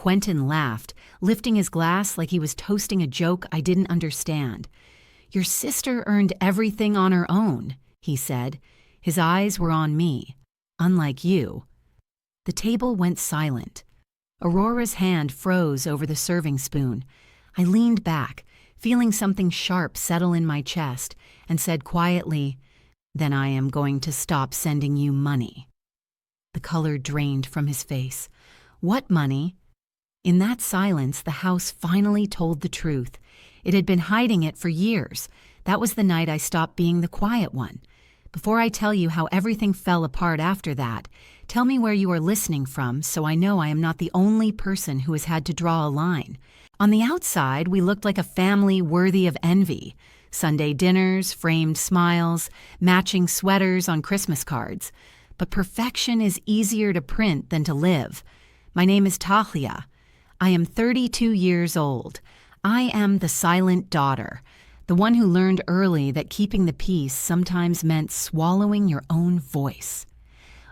Quentin laughed, lifting his glass like he was toasting a joke I didn't understand. "Your sister earned everything on her own," he said. His eyes were on me. "Unlike you." The table went silent. Aurora's hand froze over the serving spoon. I leaned back, feeling something sharp settle in my chest, and said quietly, "Then I am going to stop sending you money." The color drained from his face. "What money?" In that silence, the house finally told the truth. It had been hiding it for years. That was the night I stopped being the quiet one. Before I tell you how everything fell apart after that, tell me where you are listening from so I know I am not the only person who has had to draw a line. On the outside, we looked like a family worthy of envy. Sunday dinners, framed smiles, matching sweaters on Christmas cards. But perfection is easier to print than to live. My name is Talia. I am 32 years old. I am the silent daughter, the one who learned early that keeping the peace sometimes meant swallowing your own voice.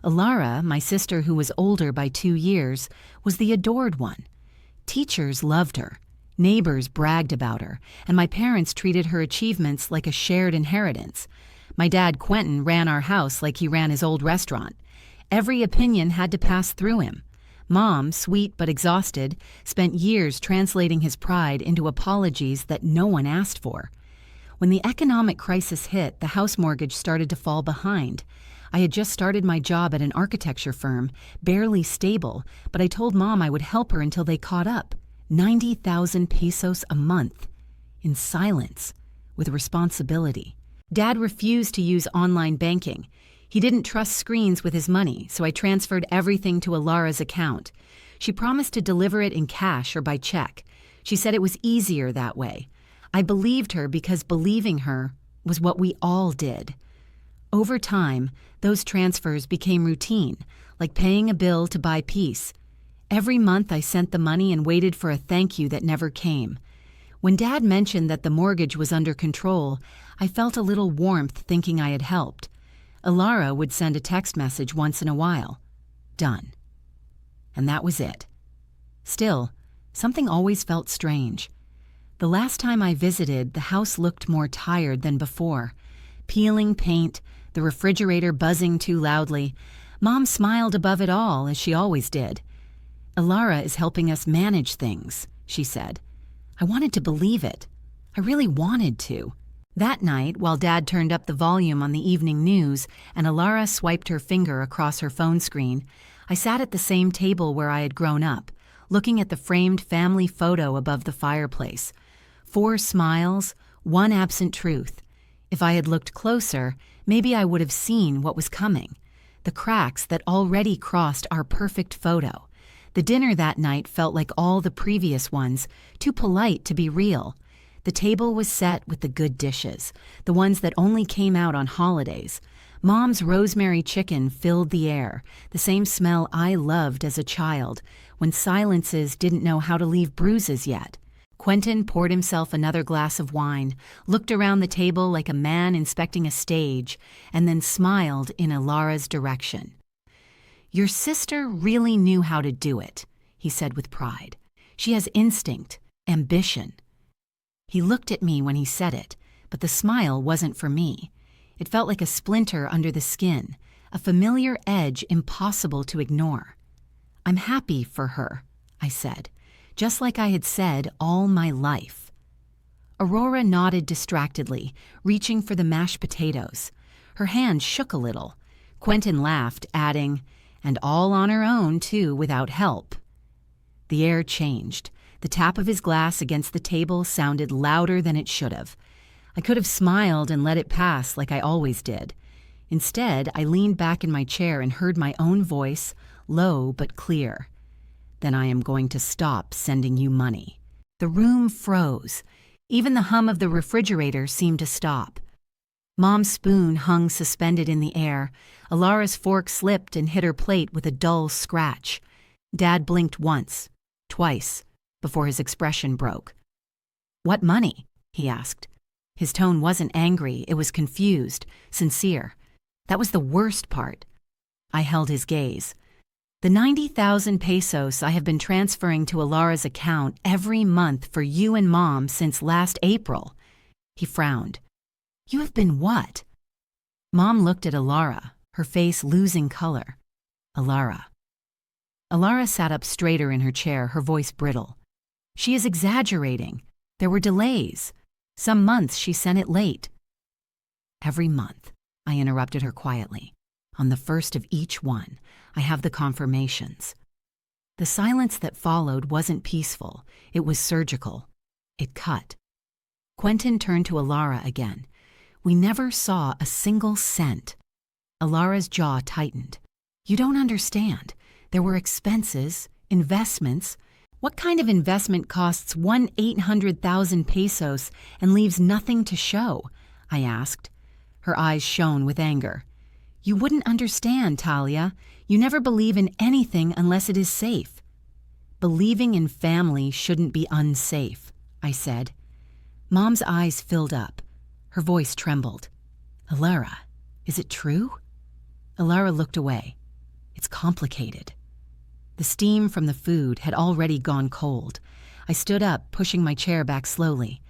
Alara, my sister who was older by 2 years, was the adored one. Teachers loved her, neighbors bragged about her, and my parents treated her achievements like a shared inheritance. My dad, Quentin, ran our house like he ran his old restaurant. Every opinion had to pass through him. Mom, sweet but exhausted, spent years translating his pride into apologies that no one asked for. When the economic crisis hit, the house mortgage started to fall behind. I had just started my job at an architecture firm, barely stable, but I told Mom I would help her until they caught up. 90,000 pesos a month. In silence, with responsibility. Dad refused to use online banking. He didn't trust screens with his money, so I transferred everything to Alara's account. She promised to deliver it in cash or by check. She said it was easier that way. I believed her because believing her was what we all did. Over time, those transfers became routine, like paying a bill to buy peace. Every month I sent the money and waited for a thank you that never came. When Dad mentioned that the mortgage was under control, I felt a little warmth thinking I had helped. Alara would send a text message once in a while. Done. And that was it. Still, something always felt strange. The last time I visited, the house looked more tired than before. Peeling paint, the refrigerator buzzing too loudly. Mom smiled above it all, as she always did. "Alara is helping us manage things," she said. I wanted to believe it. I really wanted to. That night, while Dad turned up the volume on the evening news and Alara swiped her finger across her phone screen, I sat at the same table where I had grown up, looking at the framed family photo above the fireplace. 4 smiles, 1 absent truth. If I had looked closer, maybe I would have seen what was coming. The cracks that already crossed our perfect photo. The dinner that night felt like all the previous ones, too polite to be real. The table was set with the good dishes, the ones that only came out on holidays. Mom's rosemary chicken filled the air, the same smell I loved as a child, when silences didn't know how to leave bruises yet. Quentin poured himself another glass of wine, looked around the table like a man inspecting a stage, and then smiled in Alara's direction. "Your sister really knew how to do it," he said with pride. "She has instinct, ambition." He looked at me when he said it, but the smile wasn't for me. It felt like a splinter under the skin, a familiar edge impossible to ignore. "I'm happy for her," I said, just like I had said all my life. Aurora nodded distractedly, reaching for the mashed potatoes. Her hand shook a little. Quentin laughed, adding, "And all on her own, too, without help." The air changed. The tap of his glass against the table sounded louder than it should have. I could have smiled and let it pass like I always did. Instead, I leaned back in my chair and heard my own voice, low but clear. "Then I am going to stop sending you money." The room froze. Even the hum of the refrigerator seemed to stop. Mom's spoon hung suspended in the air. Alara's fork slipped and hit her plate with a dull scratch. Dad blinked once, twice, before his expression broke. "What money?" he asked. His tone wasn't angry, it was confused, sincere. That was the worst part. I held his gaze. The 90,000 pesos I have been transferring to Alara's account every month for you and Mom since last April. He frowned. You have been what? Mom looked at Alara, her face losing color. Alara. Alara sat up straighter in her chair, her voice brittle. She is exaggerating. There were delays. Some months she sent it late. Every month, I interrupted her quietly. On the first of each one, I have the confirmations. The silence that followed wasn't peaceful. It was surgical. It cut. Quentin turned to Alara again. We never saw a single cent. Alara's jaw tightened. You don't understand. There were expenses, investments. What kind of investment costs 1,800,000 pesos and leaves nothing to show? I asked. Her eyes shone with anger. You wouldn't understand, Talia. You never believe in anything unless it is safe. Believing in family shouldn't be unsafe, I said. Mom's eyes filled up. Her voice trembled. Alara, is it true? Alara looked away. It's complicated. The steam from the food had already gone cold. I stood up, pushing my chair back slowly.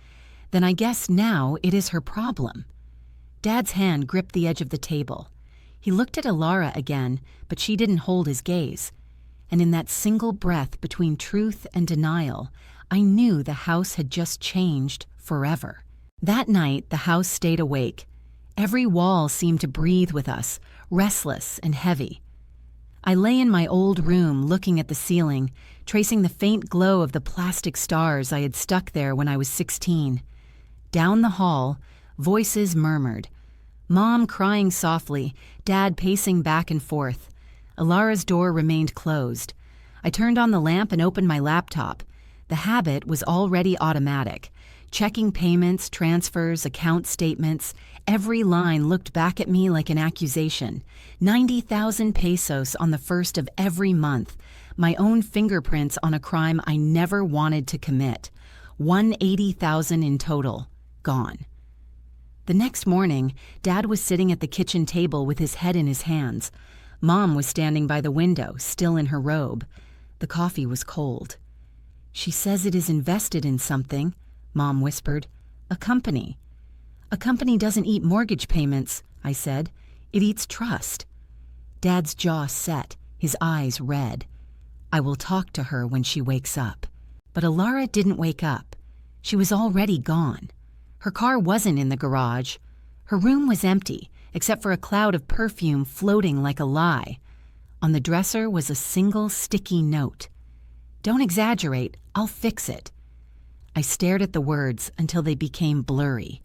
Then I guess now it is her problem. Dad's hand gripped the edge of the table. He looked at Alara again, but she didn't hold his gaze. And in that single breath between truth and denial, I knew the house had just changed forever. That night, the house stayed awake. Every wall seemed to breathe with us, restless and heavy. I lay in my old room looking at the ceiling, tracing the faint glow of the plastic stars I had stuck there when I was 16. Down the hall, voices murmured. Mom crying softly, Dad pacing back and forth. Alara's door remained closed. I turned on the lamp and opened my laptop. The habit was already automatic. Checking payments, transfers, account statements, every line looked back at me like an accusation. 90,000 pesos on the first of every month. My own fingerprints on a crime I never wanted to commit. 180,000 in total. Gone. The next morning, Dad was sitting at the kitchen table with his head in his hands. Mom was standing by the window, still in her robe. The coffee was cold. She says it is invested in something, Mom whispered. A company. A company doesn't eat mortgage payments, I said. It eats trust. Dad's jaw set, his eyes red. I will talk to her when she wakes up. But Alara didn't wake up. She was already gone. Her car wasn't in the garage. Her room was empty, except for a cloud of perfume floating like a lie. On the dresser was a single sticky note. Don't exaggerate, I'll fix it. I stared at the words until they became blurry.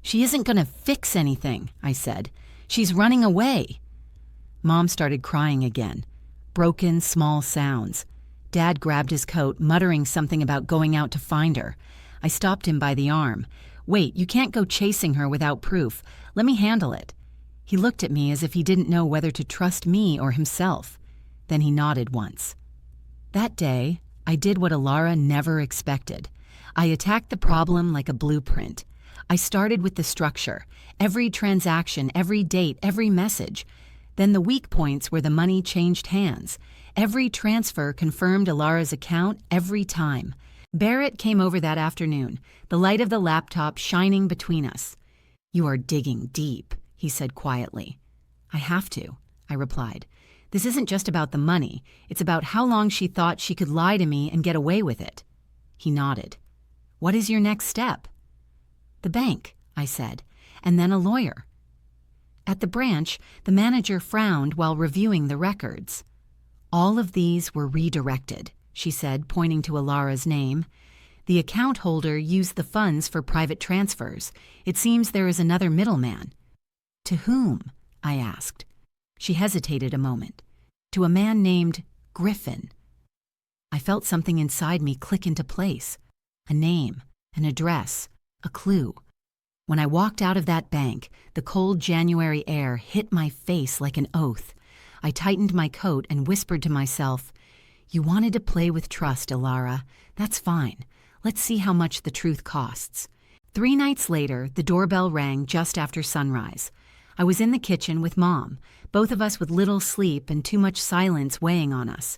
She isn't going to fix anything, I said. She's running away. Mom started crying again. Broken, small sounds. Dad grabbed his coat, muttering something about going out to find her. I stopped him by the arm. Wait, you can't go chasing her without proof. Let me handle it. He looked at me as if he didn't know whether to trust me or himself. Then he nodded once. That day, I did what Alara never expected. I attacked the problem like a blueprint. I started with the structure, every transaction, every date, every message. Then the weak points where the money changed hands. Every transfer confirmed Alara's account every time. Barrett came over that afternoon, the light of the laptop shining between us. You are digging deep, he said quietly. I have to, I replied. This isn't just about the money. It's about how long she thought she could lie to me and get away with it. He nodded. What is your next step? The bank, I said, and then a lawyer. At the branch, the manager frowned while reviewing the records. All of these were redirected, she said, pointing to Alara's name. The account holder used the funds for private transfers. It seems there is another middleman. To whom? I asked. She hesitated a moment. To a man named Griffin. I felt something inside me click into place. A name, an address, a clue. When I walked out of that bank, the cold January air hit my face like an oath. I tightened my coat and whispered to myself, You wanted to play with trust, Alara. That's fine. Let's see how much the truth costs. 3 nights later, the doorbell rang just after sunrise. I was in the kitchen with Mom, both of us with little sleep and too much silence weighing on us.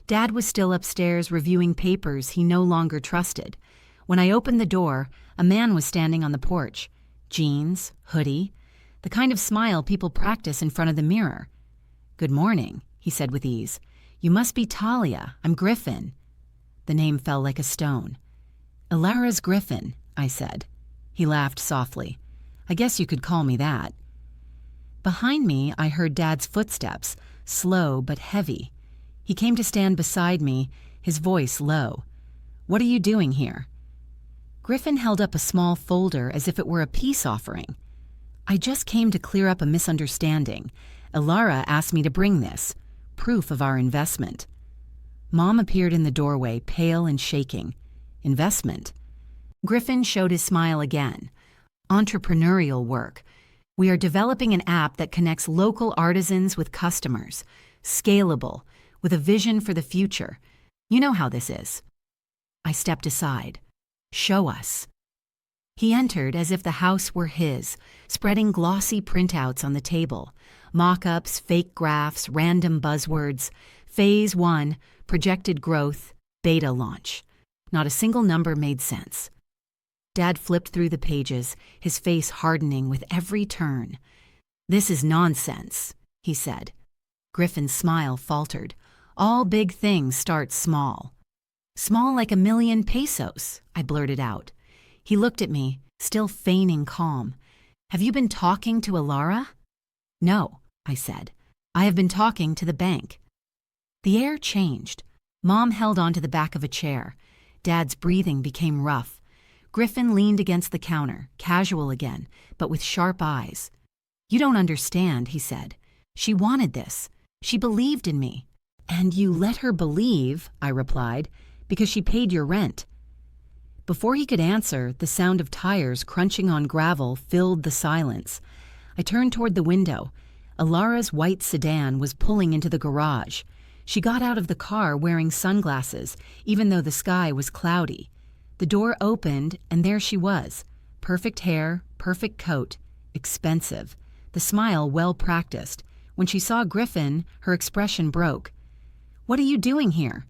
Dad was still upstairs reviewing papers he no longer trusted. When I opened the door, a man was standing on the porch. Jeans, hoodie, the kind of smile people practice in front of the mirror. "Good morning," he said with ease. "You must be Talia. I'm Griffin." The name fell like a stone. "Ilara's Griffin," I said. He laughed softly. "I guess you could call me that." Behind me, I heard Dad's footsteps, slow but heavy. He came to stand beside me, his voice low. "What are you doing here?" Griffin held up a small folder as if it were a peace offering. "I just came to clear up a misunderstanding. Ilara asked me to bring this, proof of our investment." Mom appeared in the doorway, pale and shaking. "Investment?" Griffin showed his smile again. "Entrepreneurial work. We are developing an app that connects local artisans with customers. Scalable, with a vision for the future. You know how this is." I stepped aside. "Show us." He entered as if the house were his, spreading glossy printouts on the table. Mock-ups, fake graphs, random buzzwords. Phase 1, projected growth, beta launch. Not a single number made sense. Dad flipped through the pages, his face hardening with every turn. "This is nonsense," he said. Griffin's smile faltered. "All big things start small." "Small like 1,000,000 pesos, I blurted out. He looked at me, still feigning calm. "Have you been talking to Ilara?" "No," I said. "I have been talking to the bank." The air changed. Mom held onto the back of a chair. Dad's breathing became rough. Griffin leaned against the counter, casual again, but with sharp eyes. "You don't understand," he said. "She wanted this. She believed in me." "And you let her believe," I replied, "because she paid your rent." Before he could answer, the sound of tires crunching on gravel filled the silence. I turned toward the window. Ilara's white sedan was pulling into the garage. She got out of the car wearing sunglasses, even though the sky was cloudy. The door opened, and there she was. Perfect hair, perfect coat, expensive. The smile well practiced. When she saw Griffin, her expression broke. "What are you doing here?"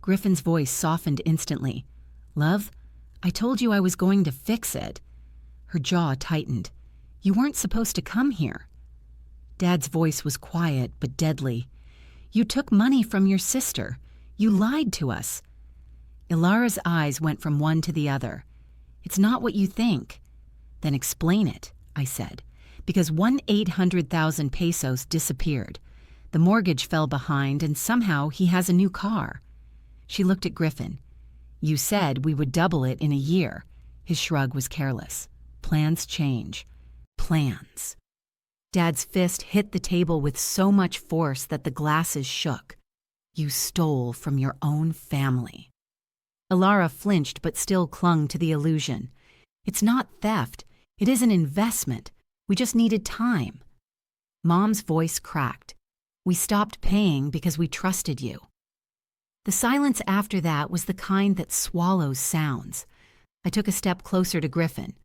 Griffin's voice softened instantly. "Love, I told you I was going to fix it." Her jaw tightened. "You weren't supposed to come here." Dad's voice was quiet but deadly. "You took money from your sister. You lied to us." Ilara's eyes went from one to the other. "It's not what you think." "Then explain it," I said, because 1,800,000 pesos disappeared. The mortgage fell behind, and somehow he has a new car. She looked at Griffin. "You said we would double it in a year." His shrug was careless. "Plans change." Plans. Dad's fist hit the table with so much force that the glasses shook. "You stole from your own family." Ilara flinched but still clung to the illusion. "It's not theft. It is an investment. We just needed time." Mom's voice cracked. "We stopped paying because we trusted you." The silence after that was the kind that swallows sounds. I took a step closer to Griffin.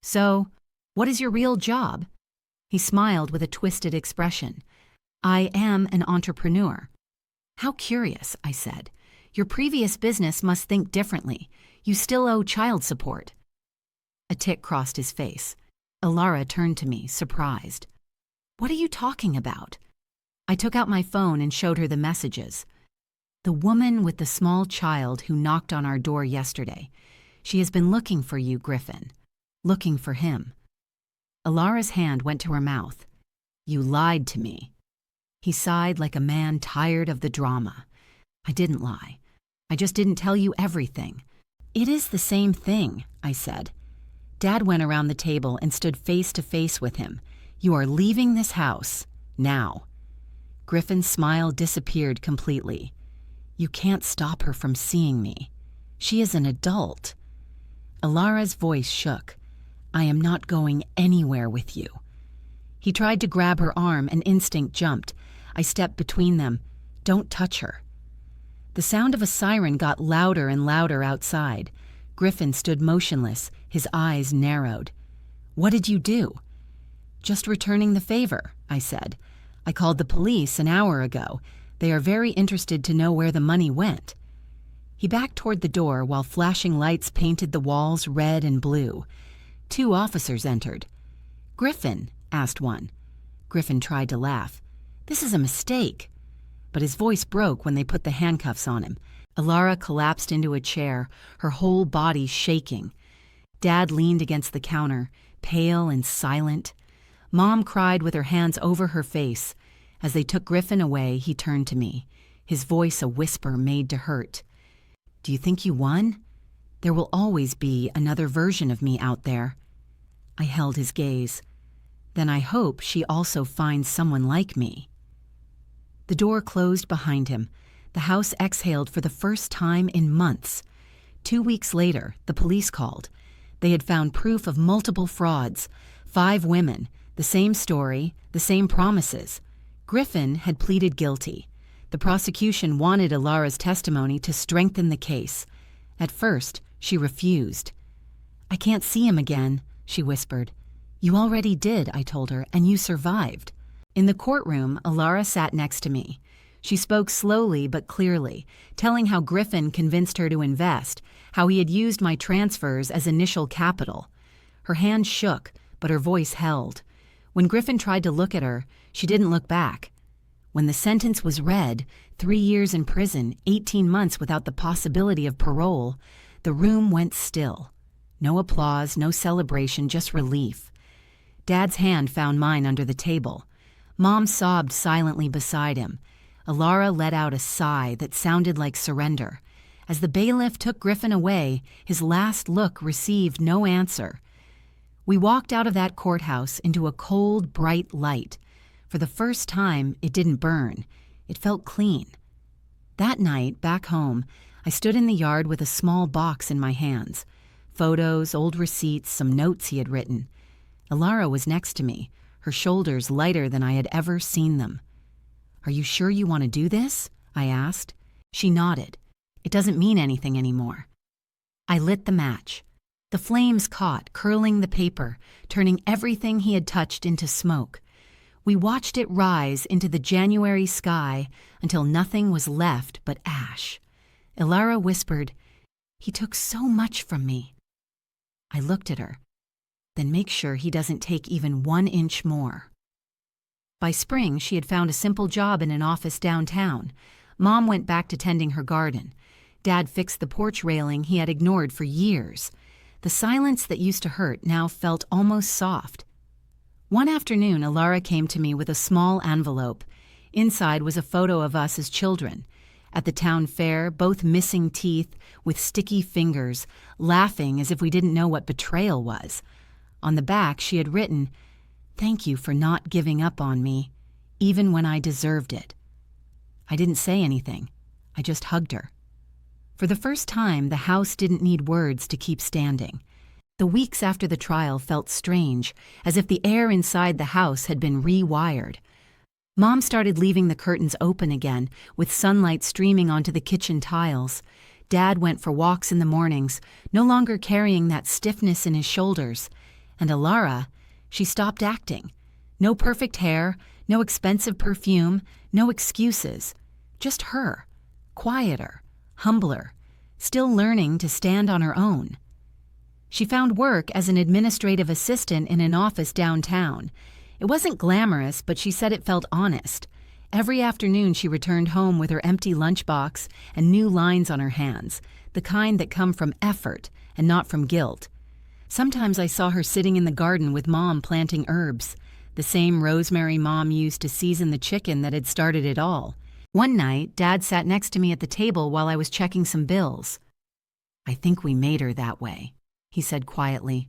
"So, what is your real job?" He smiled with a twisted expression. "I am an entrepreneur." "How curious," I said. "Your previous business must think differently. You still owe child support." A tic crossed his face. Ilara turned to me, surprised. "What are you talking about?" I took out my phone and showed her the messages. "The woman with the small child who knocked on our door yesterday. She has been looking for you, Griffin. Looking for him." Ilara's hand went to her mouth. "You lied to me." He sighed like a man tired of the drama. "I didn't lie. I just didn't tell you everything." "It is the same thing," I said. Dad went around the table and stood face to face with him. "You are leaving this house. Now." Griffin's smile disappeared completely. "You can't stop her from seeing me. She is an adult." Ilara's voice shook. "I am not going anywhere with you." He tried to grab her arm, and instinct jumped. I stepped between them. "Don't touch her." The sound of a siren got louder and louder outside. Griffin stood motionless, his eyes narrowed. "What did you do?" Just returning the favor, I said. I called the police an hour ago. They are very interested to know where the money went. He backed toward the door while flashing lights painted the walls red and blue. 2 officers entered. "Griffin?" asked one. Griffin tried to laugh. "This is a mistake." But his voice broke when they put the handcuffs on him. Alara collapsed into a chair, her whole body shaking. Dad leaned against the counter, pale and silent. Mom cried with her hands over her face. As they took Griffin away, he turned to me, his voice a whisper made to hurt. "Do you think you won? There will always be another version of me out there." I held his gaze. "Then I hope she also finds someone like me." The door closed behind him. The house exhaled for the first time in months. 2 weeks later, the police called. They had found proof of multiple frauds. 5 women, the same story, the same promises. Griffin had pleaded guilty. The prosecution wanted Alara's testimony to strengthen the case. At first, she refused. "I can't see him again," she whispered. "You already did," I told her, "and you survived." In the courtroom, Alara sat next to me. She spoke slowly but clearly, telling how Griffin convinced her to invest, how he had used my transfers as initial capital. Her hand shook, but her voice held. When Griffin tried to look at her, she didn't look back. When the sentence was read, 3 years in prison, 18 months without the possibility of parole, the room went still. No applause, no celebration, just relief. Dad's hand found mine under the table. Mom sobbed silently beside him. Alara let out a sigh that sounded like surrender. As the bailiff took Griffin away, his last look received no answer. We walked out of that courthouse into a cold, bright light. For the first time, it didn't burn. It felt clean. That night, back home, I stood in the yard with a small box in my hands. Photos, old receipts, some notes he had written. Alara was next to me, her shoulders lighter than I had ever seen them. "Are you sure you want to do this?" I asked. She nodded. "It doesn't mean anything anymore." I lit the match. The flames caught, curling the paper, turning everything he had touched into smoke. We watched it rise into the January sky until nothing was left but ash. Alara whispered, "He took so much from me." I looked at her. "Then make sure he doesn't take even 1 inch more." By spring, she had found a simple job in an office downtown. Mom went back to tending her garden. Dad fixed the porch railing he had ignored for years. The silence that used to hurt now felt almost soft. One afternoon, Alara came to me with a small envelope. Inside was a photo of us as children. At the town fair, both missing teeth, with sticky fingers, laughing as if we didn't know what betrayal was. On the back, she had written, "Thank you for not giving up on me, even when I deserved it." I didn't say anything. I just hugged her. For the first time, the house didn't need words to keep standing. The weeks after the trial felt strange, as if the air inside the house had been rewired. Mom started leaving the curtains open again, with sunlight streaming onto the kitchen tiles. Dad went for walks in the mornings, no longer carrying that stiffness in his shoulders. And Alara, she stopped acting. No perfect hair, no expensive perfume, no excuses. Just her, quieter, humbler, still learning to stand on her own. She found work as an administrative assistant in an office downtown. It wasn't glamorous, but she said it felt honest. Every afternoon she returned home with her empty lunchbox and new lines on her hands, the kind that come from effort and not from guilt. Sometimes I saw her sitting in the garden with Mom planting herbs, the same rosemary Mom used to season the chicken that had started it all. One night, Dad sat next to me at the table while I was checking some bills. "I think we made her that way," he said quietly.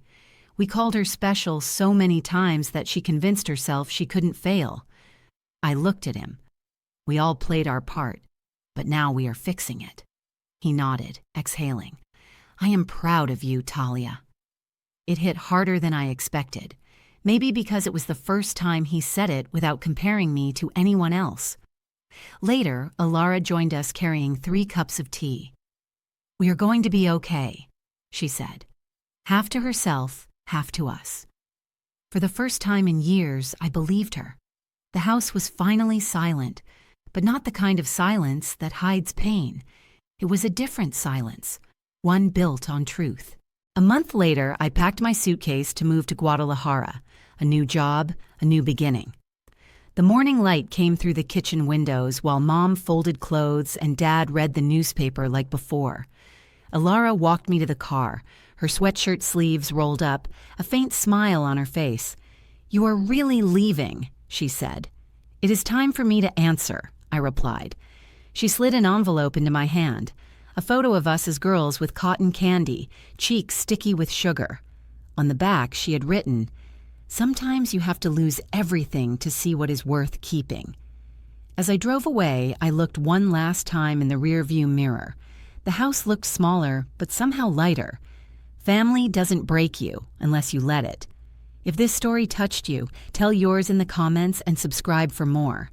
"We called her special so many times that she convinced herself she couldn't fail." I looked at him. "We all played our part, but now we are fixing it." He nodded, exhaling. "I am proud of you, Talia." It hit harder than I expected, maybe because it was the first time he said it without comparing me to anyone else. Later, Alara joined us carrying 3 cups of tea. "We are going to be okay," she said. Half to herself, half to us. For the first time in years, I believed her. The house was finally silent, but not the kind of silence that hides pain. It was a different silence, one built on truth. A month later, I packed my suitcase to move to Guadalajara, a new job, a new beginning. The morning light came through the kitchen windows while Mom folded clothes and Dad read the newspaper like before. Alara walked me to the car, her sweatshirt sleeves rolled up, a faint smile on her face. "You are really leaving," she said. "It is time for me to answer," I replied. She slid an envelope into my hand, a photo of us as girls with cotton candy, cheeks sticky with sugar. On the back, she had written, "Sometimes you have to lose everything to see what is worth keeping." As I drove away, I looked one last time in the rearview mirror. The house looked smaller, but somehow lighter. Family doesn't break you unless you let it. If this story touched you, tell yours in the comments and subscribe for more.